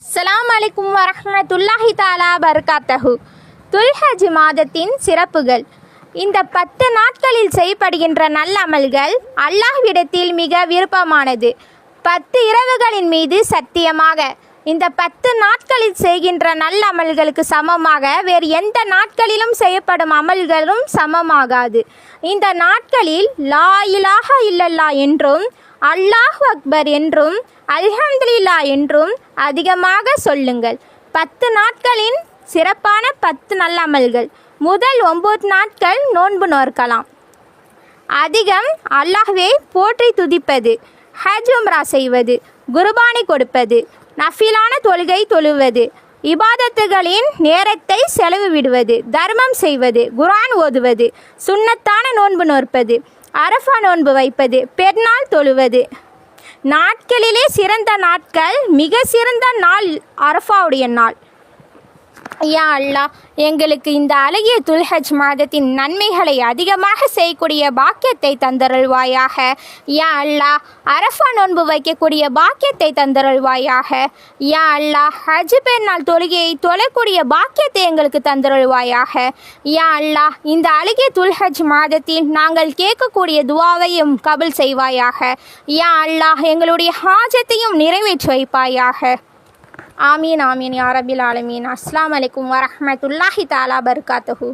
அஸ்ஸலாமு அலைக்கும் வரஹ்மத்துல்லாஹி தஆலா பரகாத்தஹு. துல்ஹஜ் மாதத்தின் சிறப்புகள். இந்த 10 நாட்களில் செய்யப்படுகின்ற நல்லமல்கள் அல்லாஹ்விடத்தில் மிக விருப்பமானது. 10 இரவுகளின் மீது சத்தியமாக இந்த 10 நாட்களில் செய்கின்ற நல்லமல்களுக்கு சமமாக வேறு எந்த நாட்களிலும் செய்யப்படும் அமல்களும் சமமாகாது. இந்த நாட்களில் லா இலாஹா இல்லல்லா என்றும் அல்லாஹ் அக்பர் என்றும் அல்ஹம்துலில்லாஹ் என்றும் அதிகமாக சொல்லுங்கள். 10 நாட்களின் சிறப்பான 10 நல்லமல்கள். முதல் 9 நாட்கள் நோன்பு நோற்கலாம். அதிகம் அல்லாஹ்வை போற்றி துதிப்பது, ஹஜ் உம்ரா செய்வது, குர்பானி கொடுப்பது, நஃபிலான தொழுகை தொழுவது, இபாதத்துகளின் நேரத்தை செலவு விடுவது, தர்மம் செய்வது, குர்ஆன் ஓதுவது, சுன்னத்தான நோன்பு நோற்பது, அரஃபா நோன்பு வைப்பது, பெருநாள் தொழுவது. நாட்களிலே சிறந்த நாட்கள், மிக சிறந்த நாள் அரஃபாவுடைய நாள். யா அல்லாஹ், எங்களுக்கு இந்த அழகிய துல்ஹஜ் மாதத்தின் நன்மைகளை அதிகமாக செய்யக்கூடிய பாக்கியத்தை தந்தருள்வாயாக. யா அல்லாஹ், அரஃபா நோன்பு வைக்கக்கூடிய பாக்கியத்தை தந்தருள்வாயாக. யா அல்லாஹ், ஹஜ் பெருநாள் தொழுகையை தொழக்கூடிய பாக்கியத்தை எங்களுக்கு தந்தருள்வாயாக. யா அல்லாஹ், இந்த அழகிய துல்ஹஜ் மாதத்தில் நாங்கள் கேட்கக்கூடிய துவாவையும் கபுல் செய்வாயாக. யா அல்லாஹ், எங்களுடைய ஹாஜத்தையும் நிறைவேற்றி வைப்பாயாக. ஆமீன் ஆமீன் யா ரபில் ஆலமீன். அஸ்ஸலாமு அலைக்கும் வரஹ்மத்துல்லாஹி தஆலா பரகாத்துஹு.